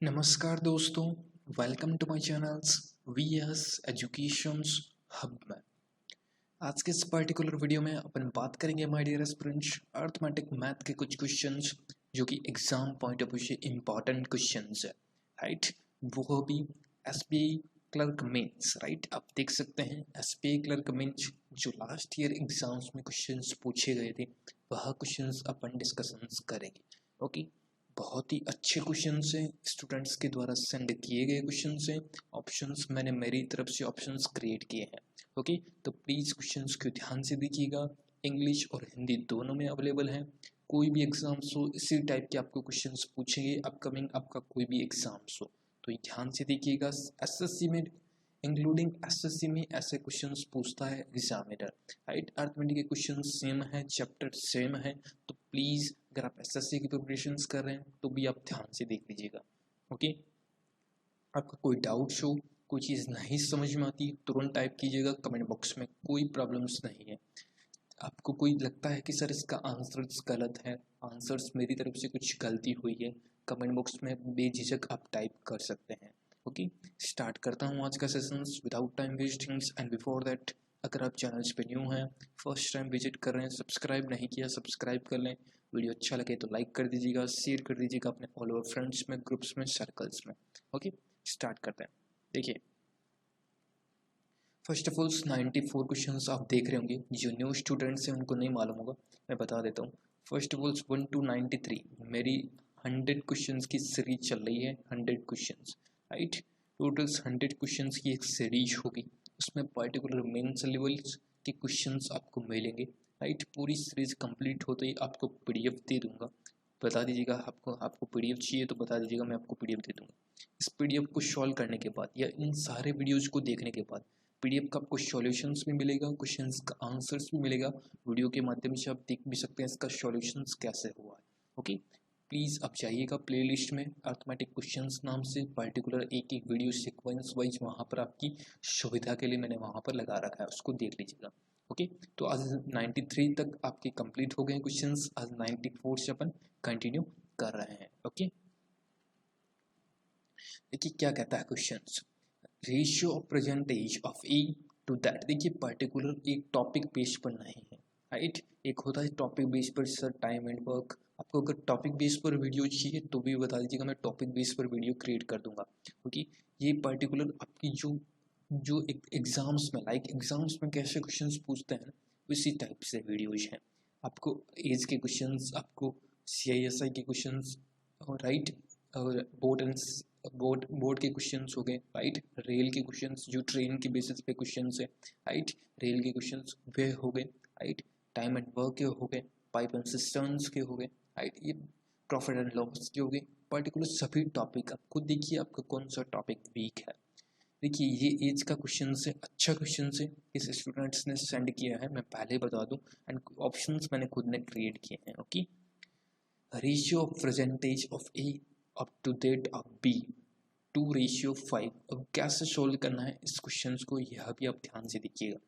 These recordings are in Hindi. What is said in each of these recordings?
नमस्कार दोस्तों, welcome to my channels VS educations hub में। आज के इस पर्टिकुलर वीडियो में अपन बात करेंगे my dear aspirants arithmetic math के कुछ क्वेश्चंस जो कि एग्जाम पॉइंट ऑफ व्यू से इम्पॉर्टेंट क्वेश्चंस है, राइट। वो भी एसबीआई क्लर्क मेंस, राइट। आप देख सकते हैं एसबीआई क्लर्क मेंस जो लास्ट ईयर एग्जाम्स में क्वेश्चंस पूछे गए थे वह क्वेश्चंस अपन डिस्कशंस करेंगे। ओके, बहुत ही अच्छे क्वेश्चंस हैं, स्टूडेंट्स के द्वारा सेंड किए गए क्वेश्चंस हैं। ऑप्शंस मैंने मेरी तरफ से ऑप्शंस क्रिएट किए हैं। ओके, तो प्लीज़ क्वेश्चंस को ध्यान से देखिएगा। इंग्लिश और हिंदी दोनों में अवेलेबल हैं। कोई भी एग्जाम्स हो इसी टाइप के आपको क्वेश्चंस पूछेंगे अपकमिंग आपका कोई भी एग्जाम्स हो तो ये ध्यान से देखिएगा। एसएससी में इंक्लूडिंग एसएससी में ऐसे क्वेश्चंस पूछता है एग्जामिनर, राइट। अर्थमेटिक के क्वेश्चन सेम है, चैप्टर सेम है, तो प्लीज़ अगर आप एसएससी की प्रिपरेशंस कर रहे हैं तो भी आप ध्यान से देख लीजिएगा। ओके, आपका कोई डाउट्स हो, कोई चीज़ नहीं समझ में आती तुरंत टाइप कीजिएगा कमेंट बॉक्स में, कोई प्रॉब्लम्स नहीं है। आपको कोई लगता है कि सर इसका आंसर्स गलत है, आंसर्स मेरी तरफ से कुछ गलती हुई है, कमेंट बॉक्स में बेझिझक आप टाइप कर सकते हैं। ओके, स्टार्ट करता हूँ आज का sessions without time wastings. And before that, अगर आप चैनल्स पे न्यू हैं, फर्स्ट टाइम विजिट कर रहे हैं, सब्सक्राइब नहीं किया सब्सक्राइब कर लें। वीडियो अच्छा लगे तो लाइक कर दीजिएगा, शेयर कर दीजिएगा अपने ऑल ओवर फ्रेंड्स में, ग्रुप्स में, सर्कल्स में। ओके, स्टार्ट करते हैं। देखिए, फर्स्ट ऑफ ऑल 94 क्वेश्चंस आप देख रहे होंगे, जो न्यू स्टूडेंट्स हैं उनको नहीं मालूम होगा, मैं बता देता हूँ। फर्स्ट ऑफ ऑल 1 to 93 मेरी 100 क्वेश्चंस की सीरीज चल रही है, 100 क्वेश्चंस, राइट। टोटल 100 क्वेश्चंस की एक सीरीज होगी, उसमें पर्टिकुलर मेंस लेवल्स के क्वेश्चंस आपको मिलेंगे, राइट। पूरी सीरीज कंप्लीट होते ही आपको पीडीएफ दे दूंगा, बता दीजिएगा आपको पीडीएफ चाहिए तो बता दीजिएगा, मैं आपको पीडीएफ दे दूंगा। इस पीडीएफ को सॉल्व करने के बाद या इन सारे वीडियोज़ को देखने के बाद पीडीएफ का आपको सॉल्यूशंस भी मिलेगा, क्वेश्चंस का आंसर्स भी मिलेगा। वीडियो के माध्यम से आप देख भी सकते हैं इसका सॉल्यूशंस कैसे हुआ है। ओके, प्लीज़ आप जाइएगा प्लेलिस्ट में अर्थमेटिक क्वेश्चंस नाम से, पर्टिकुलर एक एक वीडियो सीक्वेंस वाइज वहाँ पर आपकी सुविधा के लिए मैंने वहाँ पर लगा रखा है, उसको देख लीजिएगा। ओके, तो आज 93 तक आपके कंप्लीट हो गए क्वेश्चंस, आज 94 से अपन कंटिन्यू कर रहे हैं। ओके, देखिए क्या कहता है questions. Ratio of percentage of A to that, देखिए पर्टिकुलर एक टॉपिक बेस पर नहीं है, राइट। एक होता है टॉपिक बेस पर, सर टाइम एंड वर्क, आपको अगर टॉपिक बेस पर वीडियो चाहिए तो भी बता दीजिएगा, मैं टॉपिक बेस पर वीडियो क्रिएट कर दूंगा। क्योंकि ये पर्टिकुलर आपकी जो जो एक एग्जाम्स में, लाइक एग्जाम्स में कैसे क्वेश्चंस पूछते हैं उसी टाइप से वीडियोज हैं। आपको एज के क्वेश्चंस, आपको CISI के क्वेश्चंस, राइट, और बोर्ड के क्वेश्चंस हो गए, राइट। रेल के क्वेश्चंस जो ट्रेन के बेसिस पे क्वेश्चंस है, राइट, रेल के क्वेश्चंस वे हो गए, राइट। टाइम एंड वर्क के हो गए, पाइप एंड सिस्टम्स के हो गए, राइट। ये प्रॉफिट एंड लॉस के हो गए, पर्टिकुलर सभी टॉपिक आप खुद देखिए आपका कौन सा टॉपिक वीक है। देखिए ये एज का क्वेश्चन है, अच्छा क्वेश्चन है, किस स्टूडेंट्स ने सेंड किया है मैं पहले बता दूं, एंड ऑप्शंस मैंने खुद ने क्रिएट किए हैं। Okay, ratio of percentage of A up to date of B 2:5। अब कैसे सोल्व करना है इस क्वेश्चन को, यह भी आप ध्यान से देखिएगा।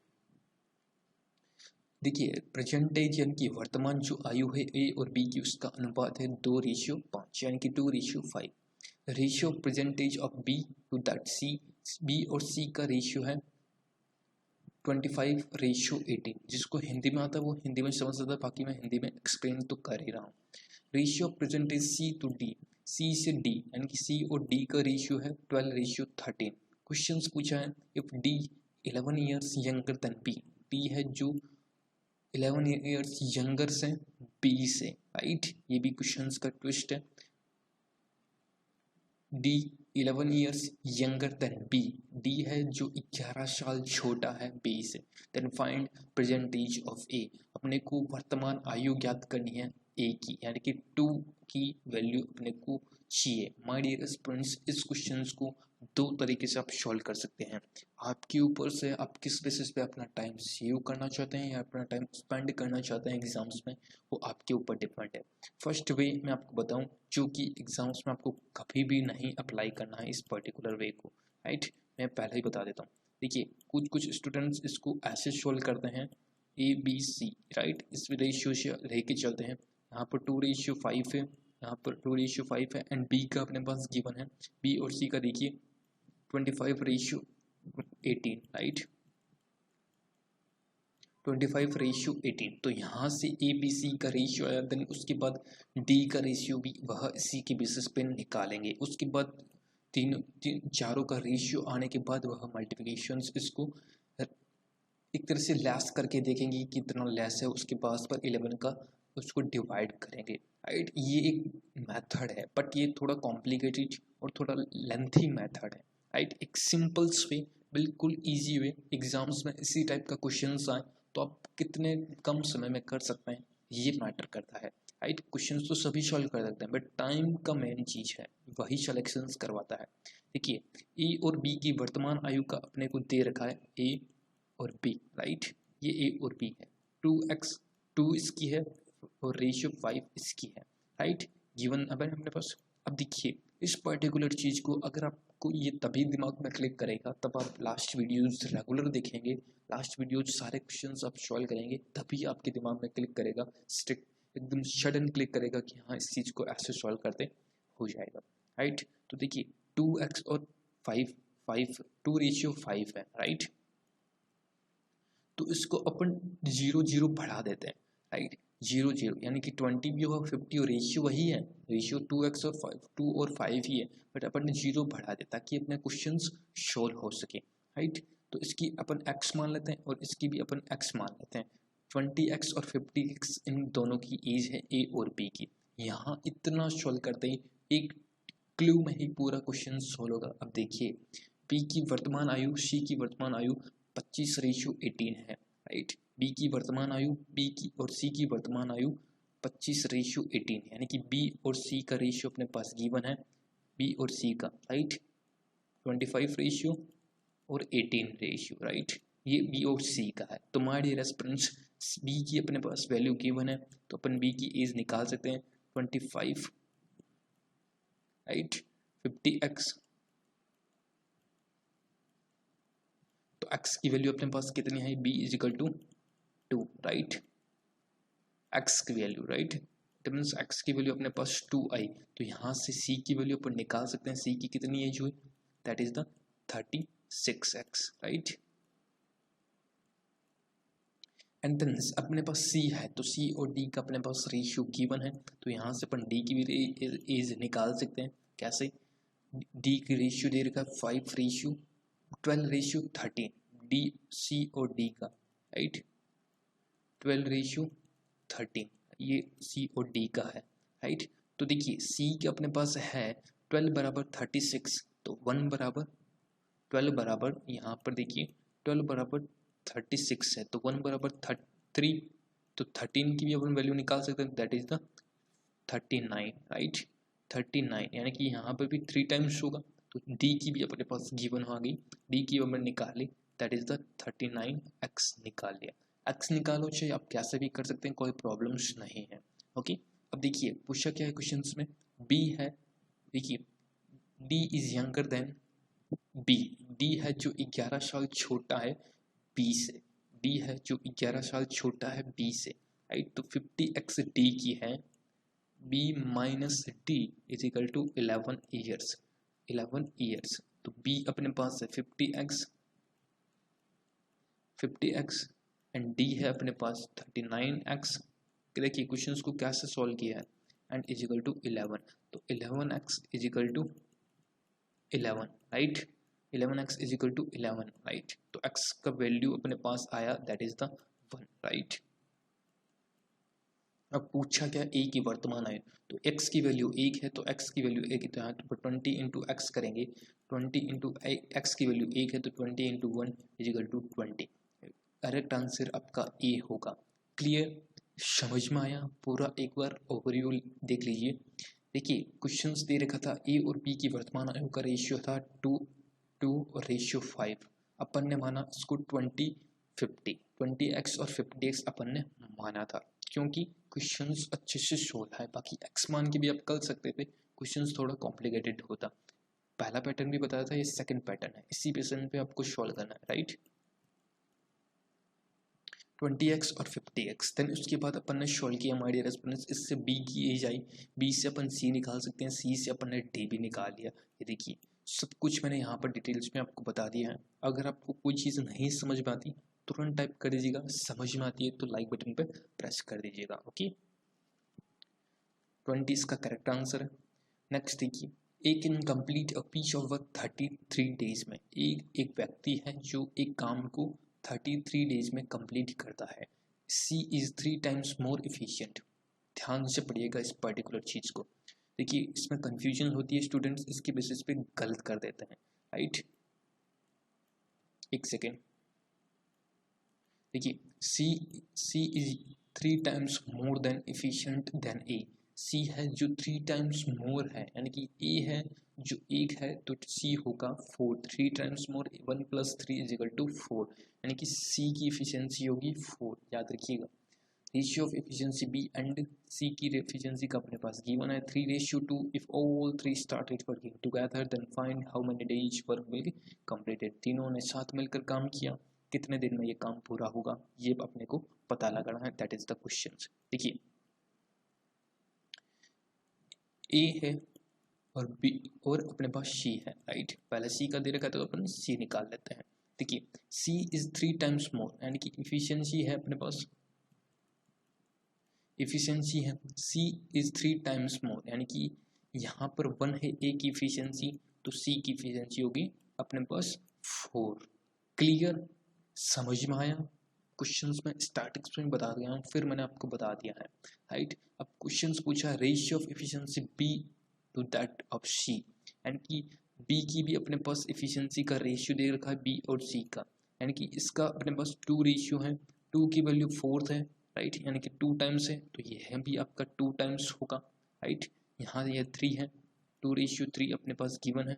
देखिए परसेंटेज यानी कि वर्तमान जो आयु है ए और बी की, उसका अनुपात है 2:5 यानी कि 2:5। Ratio of percentage of B to that C, B और सी का रेशियो है 25:18। जिसको हिंदी में आता है वो हिंदी में समझ सकता है, बाकी मैं हिंदी में एक्सप्लेन तो कर ही रहा हूँ। Ratio of percentage C to D, C से डी यानी कि सी और डी का रेशियो है 12:13। क्वेश्चंस पूछा है if D 11 years younger than B, B है जो 11 ईयर्स यंगर से बी से, राइट। ये भी क्वेश्चंस का ट्विस्ट है। D 11 years younger than B, D है जो 11 साल छोटा है बी से। Then find percentage of A, अपने को वर्तमान आयु ज्ञात करनी है ए की, यानी कि 2 की वैल्यू अपने को चाहिए। माय डियर स्टूडेंट्स, इस क्वेश्चन को दो तरीके से आप सॉल्व कर सकते हैं, आपके ऊपर से आप किस बेसिस पे अपना टाइम सेव करना चाहते हैं या अपना टाइम स्पेंड करना चाहते हैं एग्जाम्स में, वो आपके ऊपर डिपेंड है। फर्स्ट वे मैं आपको बताऊं जो कि एग्जाम्स में आपको कभी भी नहीं अप्लाई करना है इस पर्टिकुलर वे को, राइट। मैं पहले ही बता देता हूँ। देखिए कुछ स्टूडेंट्स इसको ऐसे सोल्व करते हैं ABC, राइट। इस रेशियो से लेके चलते हैं, यहाँ पर 2:5 है, यहाँ पर 2:5 है एंड बी का अपने पास गिवन है, बी और सी का देखिए 25:18, राइट, 25:18। तो यहाँ से ए बी सी का रेशियो आया, देन उसके बाद डी का रेशियो भी वह इसी के बेसिस पे निकालेंगे। उसके बाद चारों का रेशियो आने के बाद वह मल्टीप्लिकेशन इसको एक तरह से लेस करके देखेंगे कि कितना लेस है उसके पास पर 11 का, उसको डिवाइड करेंगे, राइट। ये एक मेथड है बट ये थोड़ा कॉम्प्लिकेटेड और थोड़ा लेंथी मेथड है, राइट। एक सिंपल वे, बिल्कुल इजी वे, एग्जाम्स में इसी टाइप का क्वेश्चंस आए तो आप कितने कम समय में कर सकते हैं ये मैटर करता है, राइट। क्वेश्चंस तो सभी सॉल्व कर सकते हैं बट टाइम का मेन चीज़ है, वही सिलेक्शंस करवाता है। देखिए ए और बी की वर्तमान आयु का अपने को दे रखा है, ए और बी, राइट। ये ए और बी है, 2x 2 इसकी है और रेशियो 5 इसकी है, राइट। गिवन अब है अपने पास। अब देखिए इस पर्टिकुलर चीज़ को अगर आपको ये तभी दिमाग में क्लिक करेगा तब आप लास्ट वीडियोस रेगुलर देखेंगे, लास्ट वीडियोज सारे क्वेश्चंस आप सॉल्व करेंगे, तभी आपके दिमाग में क्लिक करेगा, स्ट्रिक्ट एकदम सडन क्लिक करेगा कि हाँ इस चीज़ को ऐसे सॉल्व करते हो जाएगा, राइट। तो देखिए 2x और 5 5 2:5 है, राइट। तो इसको अपन 0 बढ़ा देते हैं, राइट, 0 यानी कि 20 भी होगा 50 और रेशियो वही है, रेशियो 2x और 2 और 5 ही है, बट अपन ने 0 बढ़ा दिया ताकि अपने क्वेश्चंस सोल्व हो सके, राइट। तो इसकी अपन x मान लेते हैं और इसकी भी अपन x मान लेते हैं। 20x और 50x इन दोनों की एज है a और b की। यहाँ इतना सोल्व करते ही एक क्लू में ही पूरा क्वेश्चन सोल्व होगा। अब देखिए p की वर्तमान आयु, c की वर्तमान आयु 25:18 है, राइट। बी की वर्तमान आयु, बी की और सी की वर्तमान आयु 25:18, यानी कि बी और सी का रेशियो अपने पास गिवन है, बी और सी का, राइट, 25 रेशियो और 18 रेशियो, राइट। ये बी और सी का है। तो माय डियर स्टूडेंट्स, बी की अपने पास वैल्यू गिवन है तो अपन बी की एज निकाल सकते हैं 25, राइट, 50x। तो x की वैल्यू अपने पास कितनी है, b = 2, राइट, x की value, right, it means x की वैल्यू अपने पास 2 आई। तो यहाँ से c की वैल्यू अपन निकाल सकते हैं, c की कितनी एज हुई, that is the 36x, right. And then अपने पास c है तो c और d का अपने पास रेशियो गिवन है, तो यहाँ से अपन d की भी एज निकाल सकते हैं। कैसे, d की रेशियो दे रखा है 5:12:13, d c और d का, राइट, 12:13, ये c और d का है, राइट। तो देखिए c के अपने पास है 12 बराबर 36, तो 1 बराबर 12 बराबर यहाँ पर देखिए 12 बराबर 36 है तो 1 बराबर 3, तो 13 की भी अपन वैल्यू निकाल सकते हैं, दैट इज द 39, राइट, 39, यानी कि यहाँ पर भी 3 टाइम्स होगा। तो d की भी अपने पास गिवन आ गई, d की हमने निकाली, दैट इज द 39x निकाल लिया। x निकालो चाहे आप कैसे भी कर सकते हैं, कोई प्रॉब्लम्स नहीं है, ओके। अब देखिए पूछा क्या है क्वेश्चन में, b है, देखिए d is younger than b, d है जो 11 साल छोटा है b से, d है जो 11 साल छोटा है b से, राइट। तो 50x d की है, b minus d is equal to 11 years, 11 years. तो b अपने पास है 50x एंड d है अपने पास 39x। देखिए क्वेश्चंस को कैसे सॉल्व किया है, एंड इज इक्वल टू 11, तो 11x is equal to 11, right, 11x is equal to 11, right. तो x का वैल्यू अपने पास आया, दैट इज द 1, राइट। अब पूछा क्या a की वर्तमान आयु, तो x की वैल्यू 1 है तो x की वैल्यू 1 है, तो यहाँ पर 20 इंटू एक्स करेंगे, 20 इंटू एक्स की वैल्यू 1 है तो 20 into 1 is equal to 20। Correct answer आपका ए होगा। क्लियर, समझ में आया? पूरा एक बार ओवरव्यू देख लीजिए। देखिए क्वेश्चंस दे रखा था a और b की वर्तमान आयु का रेशियो था 2 और रेशियो 5, अपन ने माना इसको 20x और 50x अपन ने माना था, क्योंकि क्वेश्चंस अच्छे से सोल्व है। बाकी x मान के भी आप कर सकते थे, क्वेश्चंस थोड़ा कॉम्प्लिकेटेड होता। पहला पैटर्न भी बताया था, ये सेकंड पैटर्न है, इसी पैटर्न पे आपको सोल्व करना है, राइट। 20x और 50x। देन उसके बाद अपन ने सॉल्व किया माय डियर स्टूडेंट्स, इससे b की एज आई, b से अपन c निकाल सकते हैं, c से अपन ने d भी निकाल लिया। ये देखिए सब कुछ मैंने यहाँ पर डिटेल्स में आपको बता दिया है। अगर आपको कोई चीज़ नहीं समझ में आती तुरंत टाइप कर दीजिएगा, समझ में आती है तो लाइक बटन पे प्रेस कर दीजिएगा। ओके, 20 इसका करेक्ट आंसर है। नेक्स्ट देखिए, एक incomplete a piece of work 33 days में, एक व्यक्ति है जो एक काम को 33 डेज में कंप्लीट करता है। सी इज 3 टाइम्स मोर इफिशियंट। ध्यान से पढ़िएगा इस पर्टिकुलर चीज़ को। देखिए इसमें कंफ्यूजन होती है, स्टूडेंट्स इसके बेसिस पे गलत कर देते हैं, राइट। एक सेकेंड, देखिए C is 3 times more than efficient than A. C है जो 3 टाइम्स मोर है, यानी कि ए है जो 1 है तो सी होगा 4। 3 टाइम्स मोर 1 + 3 = 4, यानी कि सी की इफिशियंसी होगी 4। याद रखिएगा, ratio of efficiency B and C की एफिशिएंसी का अपने पास गिवन है 3:2। If all 3 started working together then find how many days work will be completed. तीनों ने साथ मिलकर काम किया, कितने दिन में ये काम पूरा होगा, ये अपने को पता लगाना है। That is the question. देखिए ए है और बी और अपने पास सी है, राइट। पहले सी का दे रखा है तो अपन सी निकाल लेते हैं। देखिए सी इज 3 टाइम्स मोर, यानी कि इफिशियंसी है अपने पास, इफिशियंसी है सी इज 3 टाइम्स मोर, यानी कि यहाँ पर 1 है ए की इफिशियंसी, तो सी की इफिशियंसी होगी अपने पास 4। क्लियर, समझ में आया? क्वेश्चंस में स्टार्टिंग्स में बता दिया हूँ, फिर मैंने आपको बता दिया है, राइट। अब क्वेश्चंस पूछा ratio of efficiency B to that of C, यानी कि बी की भी अपने पास एफिशिएंसी का रेशियो दे रखा है बी और सी का, यानी कि इसका अपने पास 2 रेशियो है, 2 की वैल्यू 4 है, राइट, यानी कि 2 टाइम्स है, तो ये है भी आपका 2 टाइम्स होगा, राइट। यहाँ ये 3 है, 2:3 अपने पास गिवन है,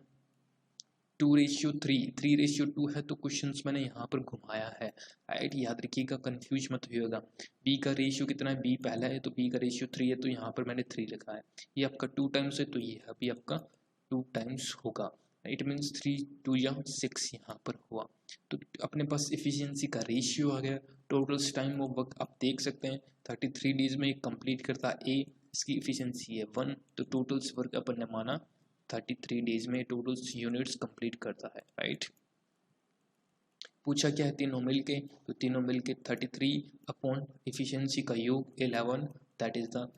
2:3, 3:2 है, तो क्वेश्चंस मैंने यहाँ पर घुमाया है, राइट। याद रखिएगा, कंफ्यूज मत होइएगा। बी का रेशियो कितना है, बी पहला है तो बी का रेशियो 3 है, तो यहाँ पर मैंने 3 लिखा है। ये आपका 2 टाइम्स है तो ये अभी आपका 2 टाइम्स होगा, इट मीन्स 3 2 या 6 यहाँ पर हुआ। तो अपने पास एफिशिएंसी का रेशियो आ गया। टोटल टाइम ऑफ वर्क आप देख सकते हैं 33 डेज में कंप्लीट करता है ए, इसकी एफिशिएंसी है 1, तो टोटल्स वर्क अपन ने माना 33 डेज में टोटल्स यूनिट्स कंप्लीट करता है, राइट। पूछा क्या है, तीनों मिल के, तो तीनों मिल के 33 अपॉन एफिशिएंसी का योग 11, that is the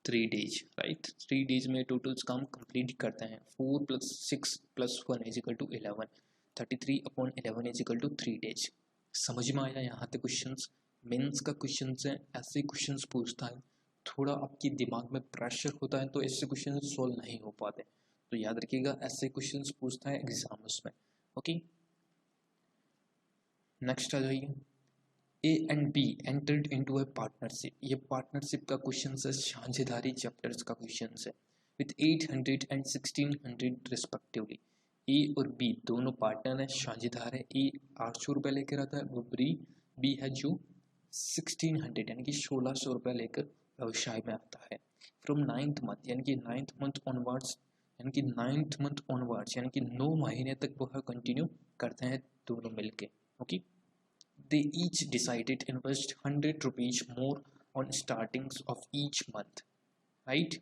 3 days, right. 3 days में टोटल्स काम कंप्लीट करते हैं। 4 + 6 + 1 = 11, 33 अपॉन 11 = 3 डेज। समझ में आया यहाँ तक क्वेश्चंस? मेंस का क्वेश्चन है, ऐसे क्वेश्चंस पूछता है, थोड़ा आपके दिमाग में प्रेशर होता है तो ऐसे क्वेश्चन सॉल्व नहीं हो पाते, तो याद रखिएगा ऐसे क्वेश्चंस पूछता है एग्जाम्स में। ओके, नेक्स्ट आ जाइए, A and be entered into a partnership. ये पार्टनरशिप का क्वेश्चन है, साझेदारी चैप्टर्स का क्वेश्चन है, विथ 800 एंड 1600 रिस्पेक्टिवली। ए और बी दोनों पार्टनर है, साझेदार है। ए 800 रुपये लेकर आता है, वो बी है जो 1600 यानी कि 1600 रुपये लेकर व्यवसाय में आता है। फ्रॉम 9th मंथ यानी कि 9th मंथ ऑनवर्ड्स, यानी कि 9th मंथ ऑनवर्ड्स यानी कि 9 महीने तक वह कंटिन्यू करते हैं दोनों मिलके। Okay, they each decided invest 100 rupees more on startings of each month, right।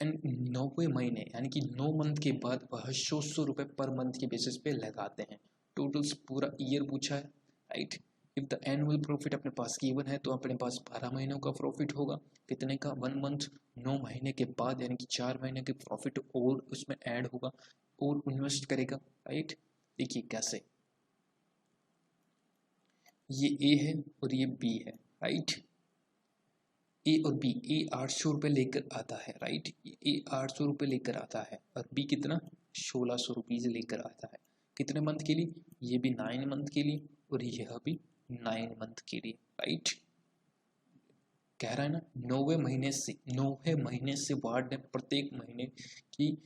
And 90 महीने यानी कि 9 मंथ के बाद वह 100 रुपये पर मंथ के बेसिस पे लगाते हैं। टोटल्स पूरा ईयर पूछा है, right. If the annual profit अपने पास गिवन है तो अपने पास 12 महीनों का प्रॉफिट होगा, कितने का, 1 मंथ, 9 महीने के बाद यानी कि 4 महीने के प्रॉफिट और उसमें ऐड होगा और इन्वेस्ट करेगा, राइट। देखिए कैसे, ये ए है और ये बी है, राइट। ए और बी, ए 800 रुपये लेकर आता है, राइट, ए 800 रुपये लेकर आता है और बी कितना, 1600 रुपीज़ लेकर आता है। कितने मंथ के लिए, ये भी 9 मंथ के लिए और यह भी 9 मंथ के लिए, राइट। कह रहा है ना, 9वें महीने से वार्ड ने प्रत्येक महीने की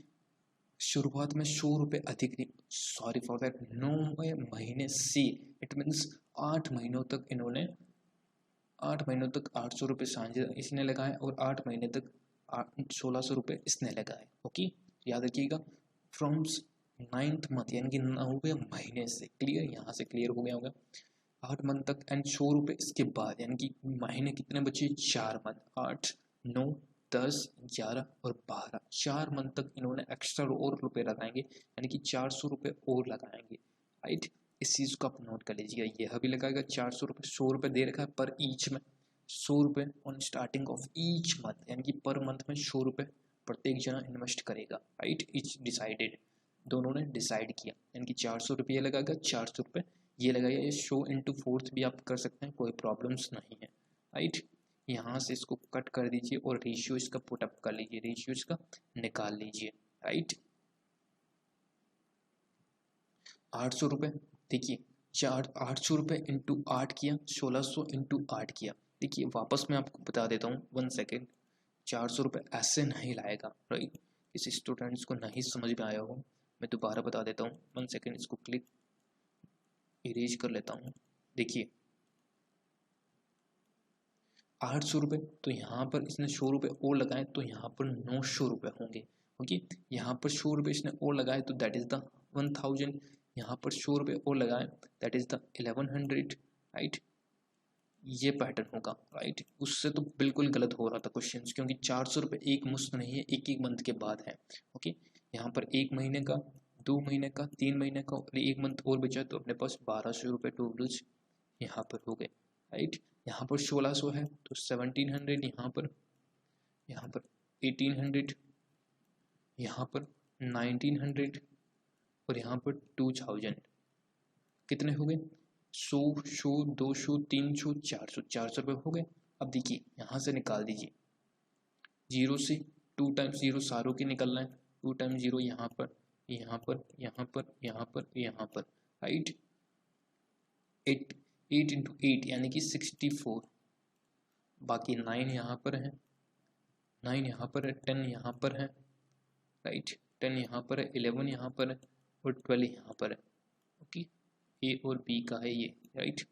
शुरुआत में 100 रुपये अधिक, सॉरी फॉर दैट, 9वें महीने से, इट मीन्स 8 महीनों तक इन्होंने 8 महीनों तक 800 रुपये सांझे इसने लगाए और 8 महीने तक 1600 रुपये इसने लगाए। ओके, याद रखिएगा, फ्रॉम 9th मंथ यानी कि 9वें महीने से, क्लियर, यहाँ से क्लियर हो गया होगा। 8 मंथ तक एंड 100 रुपये इसके बाद, यानी कि महीने कितने बचे, 4 मंथ, 8, 9, 10, 11 और 12, 4 मंथ तक इन्होंने एक्स्ट्रा और रुपये लगाएंगे, यानी कि 400 रुपये और लगाएंगे, राइट। इस चीज़ को आप नोट कर लीजिएगा, यह भी लगाएगा 400 रुपये, 100 रुपये दे रखा है पर ईच में, 100 रुपये on starting of each month, यानी कि पर मंथ में 100 रुपये प्रत्येक जना इन्वेस्ट करेगा, राइट। इच डिसाइडेड, दोनों ने डिसाइड किया, यानी कि 400 रुपये लगाएगा, 400 रुपये ये लगाइए। ये शो इंटू फोर्थ भी आप कर सकते हैं, कोई प्रॉब्लम्स नहीं है, राइट। यहाँ से इसको कट कर दीजिए और रेशियो इसका पुटअप कर लीजिए, रेशियो इसका निकाल लीजिए, राइट। 800 रुपये, देखिए 800 रुपये इंटू 8 किया, 1600 इंटू 8 किया। देखिए वापस मैं आपको बता देता हूँ, 1 सेकेंड, 400 रुपये ऐसे नहीं लाएगा, राइट। किसी स्टूडेंट्स को नहीं समझ में आया हो, मैं दोबारा बता देता हूँ, 1 सेकेंड, इसको क्लिक इरेज कर लेता हूँ। देखिए 800 रुपये, तो यहाँ पर इसने 100 रुपये और लगाए तो यहाँ पर 900 रुपये होंगे, ओके। यहाँ पर 100 रुपये इसने और लगाए तो दैट इज़ द 1000, यहाँ पर 100 रुपये और लगाए दैट इज़ द 1100, राइट। ये पैटर्न होगा, राइट। उससे तो बिल्कुल गलत हो रहा था क्वेश्चन, क्योंकि 400 रुपये एक मुश्त नहीं है, एक एक मंथ के बाद है, ओके। यहाँ पर 1 महीने का, 2 महीने का, 3 महीने का और 1 मंथ और बचा, तो अपने पास 1200 रुपये टोटल्स यहाँ पर हो गए, राइट। यहाँ पर 1600 है तो 1700, यहाँ पर 1800, यहाँ पर 1900 और यहाँ पर 2000, कितने हो गए, 100, 100, 200, 300, 400, 400 रुपये हो गए। अब देखिए यहाँ से निकाल दीजिए, 0 से 2 टाइम्स 0 सारों के निकलना है, 2 टाइम्स 0 यहाँ पर, यहाँ पर, यहाँ पर, यहाँ पर, यहाँ पर, राइट। 8 इंटू 8 यानी कि 64, बाकी 9 यहाँ पर है, 9 यहाँ पर है, 10 यहाँ पर है, राइट, 10 यहाँ पर है, 11 यहाँ पर है और 12 यहाँ पर है, ओके। ए और बी का है ये, राइट।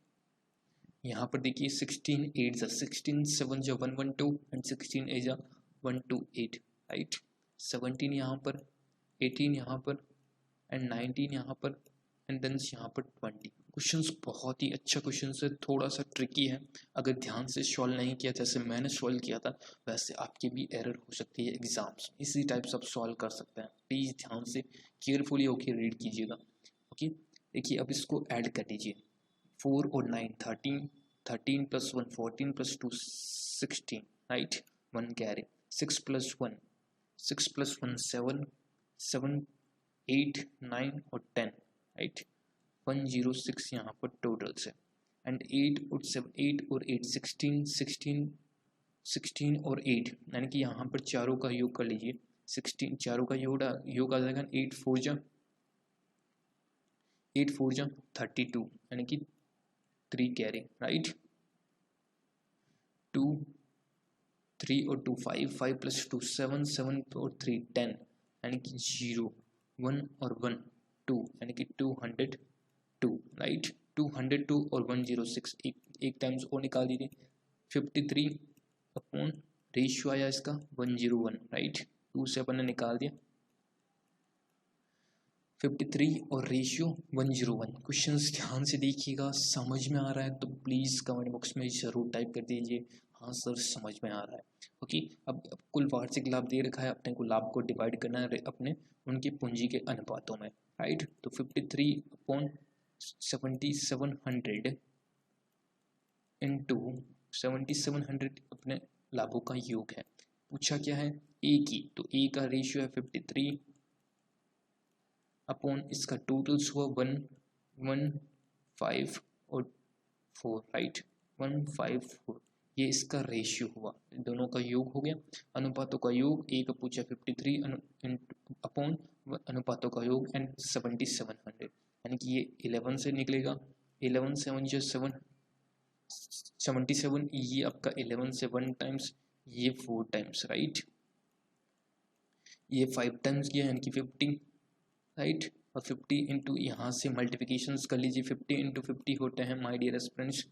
यहाँ पर देखिए 16 8 जा 16 7 जा 112 एंड 16 8 जा 128, राइट। 17 यहाँ पर, 18 यहाँ पर एंड 19 यहाँ पर एंड देन यहाँ पर 20। क्वेश्चंस बहुत ही अच्छा क्वेश्चन है, थोड़ा सा ट्रिकी है, अगर ध्यान से सॉल्व नहीं किया जैसे मैंने सॉल्व किया था वैसे आपकी भी एरर हो सकती है एग्जाम्स, इसी टाइप से आप सॉल्व कर सकते हैं। प्लीज़ ध्यान से केयरफुली होकर रीड कीजिएगा, ओके। देखिए अब इसको ऐड कर दीजिए, 4 और 9 13, 13 plus 1 14 plus 2 16, right, 1 carry, 6 plus 1 7, 7 8 9 और 10, राइट, 106 यहाँ पर टोटल से एंड 8 और 7 8 और 8 16 और 8, यानी कि यहाँ पर चारों का योग कर लीजिए, 16 चारों का योग आ जाएगा, 8 4 जा 32, यानी कि 3 कैरी, राइट, 2 3 और 2 5 5 प्लस 2 7 7 और 3 10, यानी कि 0 1 और 1 2, यानी कि 202, राइट, 202 और 106, एक टाइम्स और निकाल दीजिए, 53 अपॉन रेशियो आया इसका 101, राइट, 2 से अपन ने निकाल दिया 53 और रेशियो 101। क्वेश्चंस ध्यान से देखिएगा, समझ में आ रहा है तो प्लीज़ कमेंट बॉक्स में ज़रूर टाइप कर दीजिए हाँ सर समझ में आ रहा है, ओके। अब कुल वार्षिक लाभ दे रखा है, अपने को लाभ को डिवाइड करना है अपने उनकी पूंजी के अनुपातों में, राइट। तो 53 अपॉन 7700 इंटू 7700 अपने लाभों का योग है। पूछा क्या है, ए की, तो ए का रेशियो है 53 अपॉन इसका टोटल्स हुआ 115 और 4, राइट, 154, ये इसका रेशियो हुआ, दोनों का योग हो गया, अनुपातों का योग, ए का पूछा 53 अपॉन अनुपातों का योग एंड 7700, यानी कि ये 11 से निकलेगा, 11 7 जो 77, ये आपका 11 से 1 टाइम्स, ये 4 टाइम्स, राइट, ये 5 टाइम्स किया यानी कि 50, राइट, और 50 इंटू यहाँ से मल्टीप्लिकेशंस कर लीजिए, 50 इंटू 50 होते हैं my dear students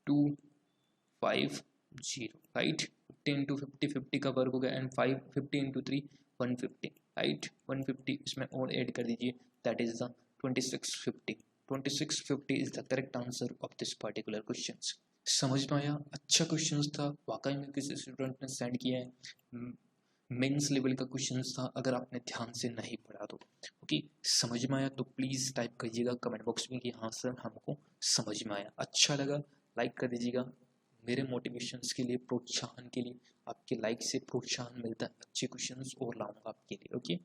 250, right, 50 into 50 50 का वर्ग हो गया एंड 50 इंटू 3 150, राइट, 150 इसमें और ऐड कर दीजिए that is the 2650, 2650 is the correct answer of this particular question. समझ में आया? अच्छा क्वेश्चन था, वाकई में किसी स्टूडेंट ने सेंड किया है, मेंस लेवल का क्वेश्चन था, अगर आपने ध्यान से नहीं पढ़ा तो। ओके, समझ में आया तो प्लीज़ टाइप करिएगा कमेंट बॉक्स में कि हाँ सर हमको समझ में आया। अच्छा लगा लाइक कर दीजिएगा, मेरे मोटिवेशंस के लिए, प्रोत्साहन के लिए। आपके लाइक से प्रोत्साहन मिलता है, अच्छे क्वेश्चंस और लाऊंगा आपके लिए। ओके,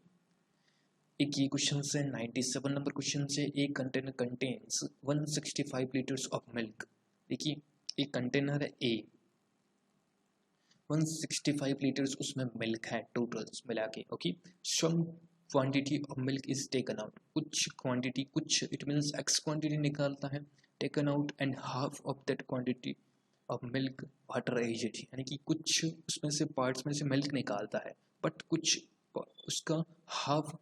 एक ये क्वेश्चन है 97 नंबर क्वेश्चन से, एक container contains 165 litres of milk. देखिए एक कंटेनर है ए, 165 लीटर्स उसमें मिल्क है टोटल्स मिला के। Okay, some quantity of milk is taken out, कुछ क्वांटिटी, कुछ इट मींस एक्स क्वांटिटी निकालता है, taken out and half of that quantity of milk water added, यानी कि कुछ उसमें से पार्ट्स में से मिल्क निकालता है बट कुछ उसका हाफ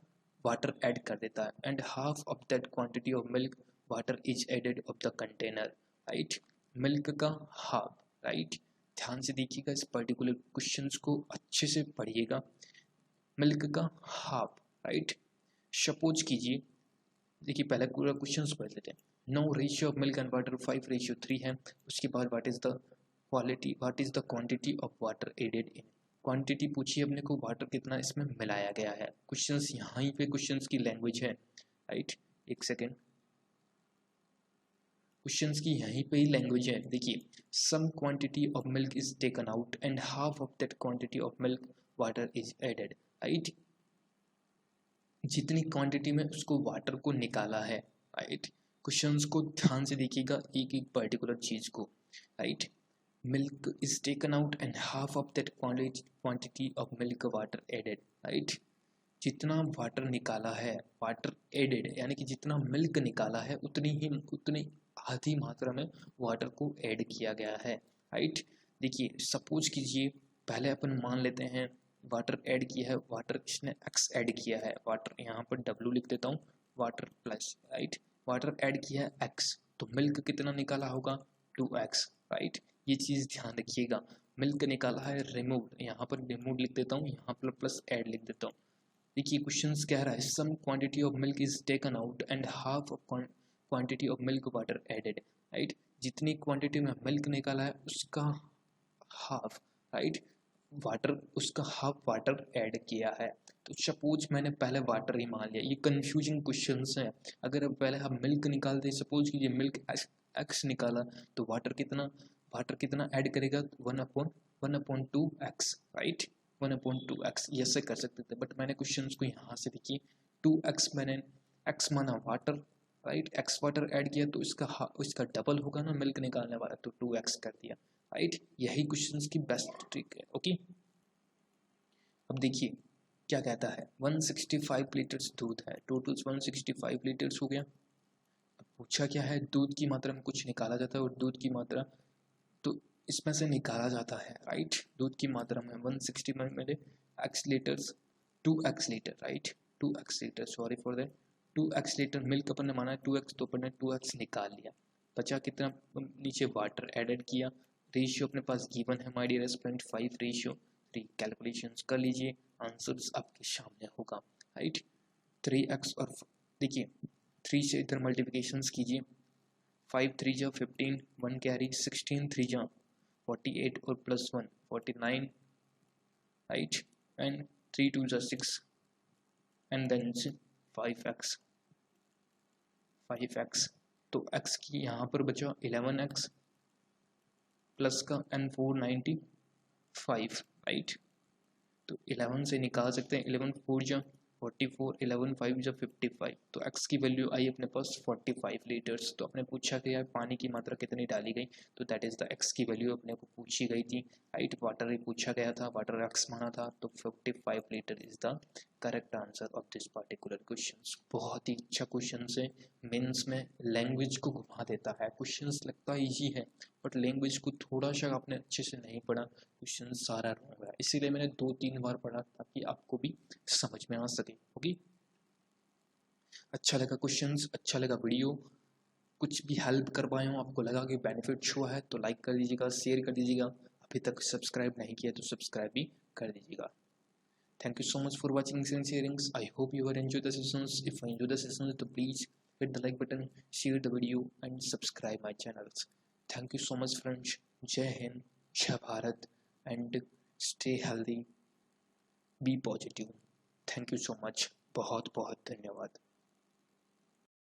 वाटर ऐड कर देता है, and half of that quantity of milk water is added of the container. Right, milk का हाफ। राइट, ध्यान से देखिएगा, इस पर्टिकुलर क्वेश्चंस को अच्छे से पढ़िएगा। मिल्क का हाफ। राइट, सपोज कीजिए, देखिए पहले पूरा क्वेश्चन पढ़ लेते हैं। No ratio of milk and water 5:3 है। उसके बाद what is the quality, what is the quantity of water added in, quantity पूछी अपने को, वाटर कितना इसमें मिलाया गया है। क्वेश्चंस यहाँ पे क्वेश्चंस की लैंग्वेज है। राइट, एक सेकेंड, क्वेश्चंस की यहीं पे ही लैंग्वेज है। देखिए, some quantity of milk is taken out and half of that quantity of milk water is added. Right, जितनी क्वांटिटी में उसको वाटर को निकाला है। राइट, क्वेश्चंस को ध्यान से देखिएगा एक एक पर्टिकुलर चीज को। Right, milk is taken out and half of that quantity of milk water added. Right, जितना वाटर निकाला है, वाटर एडेड यानी कि जितना मिल्क निकाला है उतनी आधी मात्रा में वाटर को ऐड किया गया है। राइट, देखिए सपोज कीजिए, पहले अपन मान लेते हैं वाटर ऐड किया है, वाटर इसने एक्स ऐड किया है, वाटर यहाँ पर डब्ल्यू लिख देता हूँ, water plus. Right, water add किया है एक्स, तो मिल्क कितना निकाला होगा 2x। राइट, ये चीज़ ध्यान रखिएगा। मिल्क निकाला है रिमूव, यहाँ पर रिमूव लिख देता हूँ, यहाँ पर प्लस ऐड लिख देता हूँ। देखिए क्वेश्चन कह रहा है some quantity of milk is taken out and half of quantity of milk water added. Right, जितनी क्वांटिटी में मिल्क निकाला है उसका हाफ, राइट, वाटर, उसका हाफ वाटर ऐड किया है। तो सपोज मैंने पहले वाटर ही मान लिया, ये कंफ्यूजिंग क्वेश्चंस हैं। अगर अब पहले हम मिल्क निकालते, सपोज कीजिए मिल्क एक्स निकाला, तो वाटर कितना ऐड करेगा, 1/2x। राइट, 1/2x, ये ऐसे कर सकते थे, बट मैंने क्वेश्चन को यहाँ से देखिए 2x, मैंने x माना water. Right, x water add किया तो इसका डबल होगा ना मिल्क निकालने वाला, तो 2x कर दिया। राइट, यही क्वेश्चन की बेस्ट ट्रिक है। ओके, अब देखिए क्या कहता है, 165 लीटर्स दूध है, टोटल 165 लीटर्स हो गया। अब पूछा क्या है, दूध की मात्रा में कुछ निकाला जाता है, और दूध की मात्रा तो इसमें से निकाला जाता है। राइट, दूध की मात्रा में 165 मिले एक्स लीटर्स, 2x लीटर। Right, 2x litre, sorry for that, 2x litre milk अपन ने माना है 2x, तो अपन ने 2x निकाल लिया। बचा कितना, नीचे वाटर एडेड किया। रेशियो अपने पास गिवन है माय डियर स्टूडेंट, 5:3। कैलकुलेशंस कर लीजिए, आंसर्स आपके सामने होगा। राइट, 3x, और देखिए 3 से इधर मल्टीप्लिकेशंस कीजिए, 5 3 जा 15, 1 कैरी, 16 3 जा 48 और प्लस 1 49। राइट, एंड 3 2 जा 6 एंड देन 5x, 5x, तो x की यहाँ पर बचा 11x प्लस का एंड 495। राइट, तो 11 से निकाल सकते हैं, 11 4 जा 44, 11 5 जा 55, तो x की वैल्यू आई अपने पास 45 लीटर्स। तो अपने पूछा गया पानी की मात्रा कितनी डाली गई, तो दैट इज द x की वैल्यू अपने को पूछी गई थी। राइट, वाटर ही पूछा गया था, वाटर x माना था, तो 55 litre is the correct answer of this particular question. बहुत ही अच्छा क्वेश्चन है, मेंस में लैंग्वेज को घुमा देता है। क्वेश्चन लगता ईजी है बट लैंग्वेज को थोड़ा सा आपने अच्छे से नहीं पढ़ा, क्वेश्चन सारा रॉन्ग है, इसीलिए मैंने 2-3 बार पढ़ा ताकि आपको भी समझ में आ सके। ओके, अच्छा लगा क्वेश्चंस, अच्छा लगा वीडियो, कुछ भी हेल्प कर पाए हो, आपको लगा कि बेनिफिट हुआ है तो लाइक कर दीजिएगा, शेयर कर दीजिएगा, अभी तक सब्सक्राइब नहीं किया तो सब्सक्राइब भी कर दीजिएगा। Thank you so much for watching and sharing. I hope you are enjoy the sessions. If you enjoy the sessions, तो please hit the like button, share the video and subscribe my channels. Thank you so much friends. Jai Hind, Jai Bharat and stay healthy, be positive. Thank you so much. बहुत बहुत धन्यवाद.